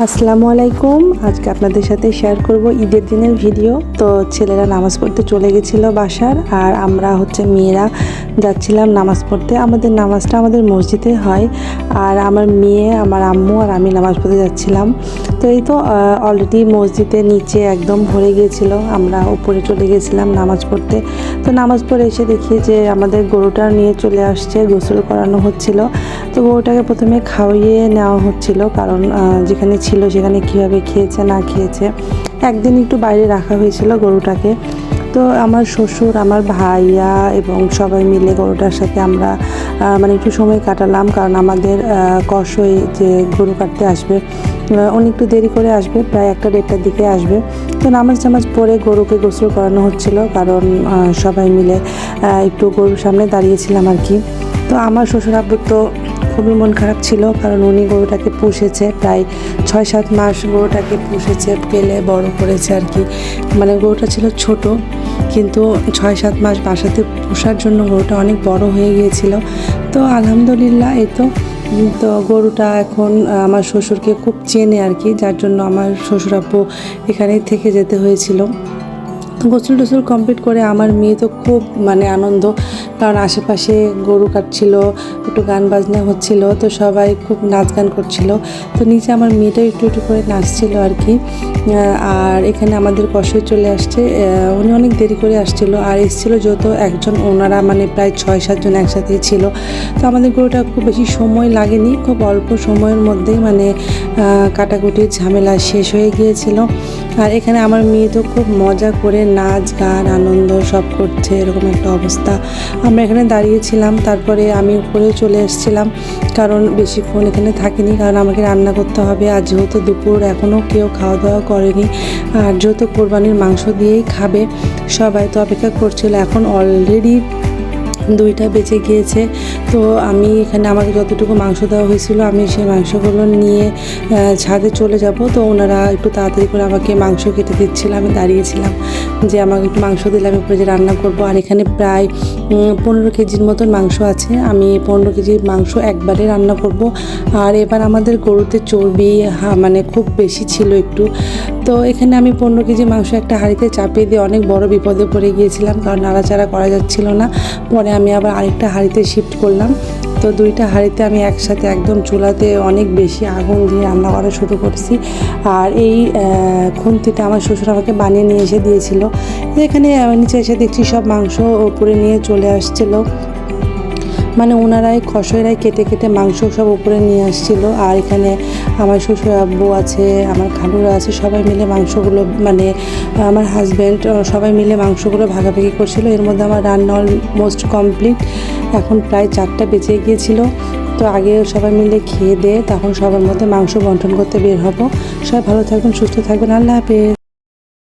আসসালামু আলাইকুম। আজকে আপনাদের সাথে শেয়ার করব ঈদের দিনের ভিডিও। তো ছেলেরা নামাজ পড়তে চলে গেছিল বাসার, আর আমরা মেয়েরা যাচ্ছিলাম নামাজ পড়তে। আমাদের নামাজটা আমাদের মসজিদে হয়, আর আমার মেয়ে, আমার আম্মু আর আমি নামাজ পড়তে যাচ্ছিলাম। তো এই তো অলরেডি মসজিদের নিচে একদম ভরে গিয়েছিল, আমরা উপরে চলে গেছিলাম নামাজ পড়তে। তো নামাজ পড়ে এসে দেখি যে আমাদের গরুটা নিয়ে চলে আসছে, গোসল করানো হচ্ছিল। তো গরুটাকে প্রথমে খাওয়িয়ে নেওয়া হচ্ছিল, কারণ যেখানে ছিল সেখানে কীভাবে খেয়েছে না খেয়েছে। একদিন একটু বাইরে রাখা হয়েছিল গরুটাকে। তো আমার শ্বশুর, আমার ভাইয়া এবং সবাই মিলে গরুটার সাথে আমরা একটু সময় কাটালাম, কারণ আমাদের কষই যে গরু কাটতে আসবে উনি একটু দেরি করে আসবে, প্রায় 1-1:30টার দিকে আসবে। তো নামাজ পরে গরুকে গোসল করানো হচ্ছিল, কারণ সবাই মিলে একটু গরুর সামনে দাঁড়িয়েছিলাম আর কি। তো আমার শ্বশুর আব্বু তো খুবই মন খারাপ ছিল, কারণ উনি গরুটাকে পুষেছে প্রায় 6-7 মাস, গরুটাকে পুষেছে, পেলে বড় করেছে আর কি। গরুটা ছিল ছোট, কিন্তু 6-7 মাস বাসাতে পোষার জন্য গরুটা অনেক বড় হয়ে গিয়েছিল। তো আলহামদুলিল্লাহ এই তো গরুটা এখন আমার শ্বশুরকে খুব চেনে আর কি, যার জন্য আমার শ্বশুর আব্বু এখানেই থেকে যেতে হয়েছিল। গোসল টোসল কমপ্লিট করে আমার মেয়ে তো খুব আনন্দ, কারণ আশেপাশে গরু কাটছিল, একটু গান বাজনা হচ্ছিল, তো সবাই খুব নাচ গান করছিল। তো নিচে আমার মেয়েটাও একটু একটু করে নাচছিল আর কি। আর এখানে আমাদের কষাই চলে আসছে, উনি অনেক দেরি করে আসছিল, আর এসেছিল যত একজন, ওনারা প্রায় 6-7 জন একসাথেই ছিল। তো আমাদের গরুটা খুব বেশি সময় লাগেনি, খুব অল্প সময়ের মধ্যেই কাটাকুটির ঝামেলা শেষ হয়ে গিয়েছিল। আর এখানে আমার মেয়ে তো খুব মজা করে নাচ গান আনন্দ সব করছে, এরকম একটা অবস্থা। আমরা এখানে দাঁড়িয়েছিলাম, তারপরে আমি উপরে চলে এসেছিলাম, কারণ বেশিক্ষণ এখানে থাকিনি, কারণ আমাকে রান্না করতে হবে। আর যেহেতু দুপুর এখনও কেউ খাওয়া দাওয়া করেনি, আর যেহেতু কোরবানির মাংস দিয়েই খাবে সবাই, তো অপেক্ষা করছিল। এখন অলরেডি 2টা বেজে গিয়েছে। তো আমি এখানে আমাকে যতটুকু মাংস দেওয়া হয়েছিল, আমি সেই মাংসগুলো নিয়ে ছাদে চলে যাব। তো ওনারা একটু তাড়াতাড়ি করে আমাকে মাংস কেটে দিচ্ছিল, আমি দাঁড়িয়েছিলাম যে আমাকে একটু মাংস দিলে আমি উপরে যে রান্না করব। আর এখানে প্রায় 15 কেজির মতন মাংস আছে, আমি 15 কেজির মাংস একবারে রান্না করব। আর এবার আমাদের গরুতে চর্বি খুব বেশি ছিল একটু। তো এখানে আমি 15 কেজি মাংস একটা হাঁড়িতে চাপিয়ে দিয়ে অনেক বড় বিপদে পড়ে গিয়েছিলাম, কারণ নাড়াচাড়া করা যাচ্ছিল না। পরে আমি আবার আরেকটা হাঁড়িতে শিফট করলাম। তো 2টা হাঁড়িতে আমি একসাথে একদম চুলাতে অনেক বেশি আগুন দিয়ে রান্না করা শুরু করছি। আর এই খুন্তিটা আমার শ্বশুর আমাকে বানিয়ে নিয়ে এসে দিয়েছিল। এখানে নিচে এসে দেখছি সব মাংস উপরে নিয়ে চলে আসছিলো, ওনারাই কষাইরাই কেটে কেটে মাংস সব উপরে নিয়ে আসছিল। আর এখানে আমার শ্বশুর আব্বু আছে, আমার খালুরা আছে, সবাই মিলে মাংসগুলো আমার হাজব্যান্ড সবাই মিলে মাংসগুলো ভাগাভাগি করছিল। এর মধ্যে আমার রান্না অলমোস্ট কমপ্লিট, এখন প্রায় 4টা বেজে গিয়েছিল। তো আগে সবাই মিলে খেয়ে দিয়ে তখন সবার মধ্যে মাংস বন্টন করতে বের হব। সবাই ভালো থাকবেন, সুস্থ থাকবেন, আল্লাহ হাফেজ।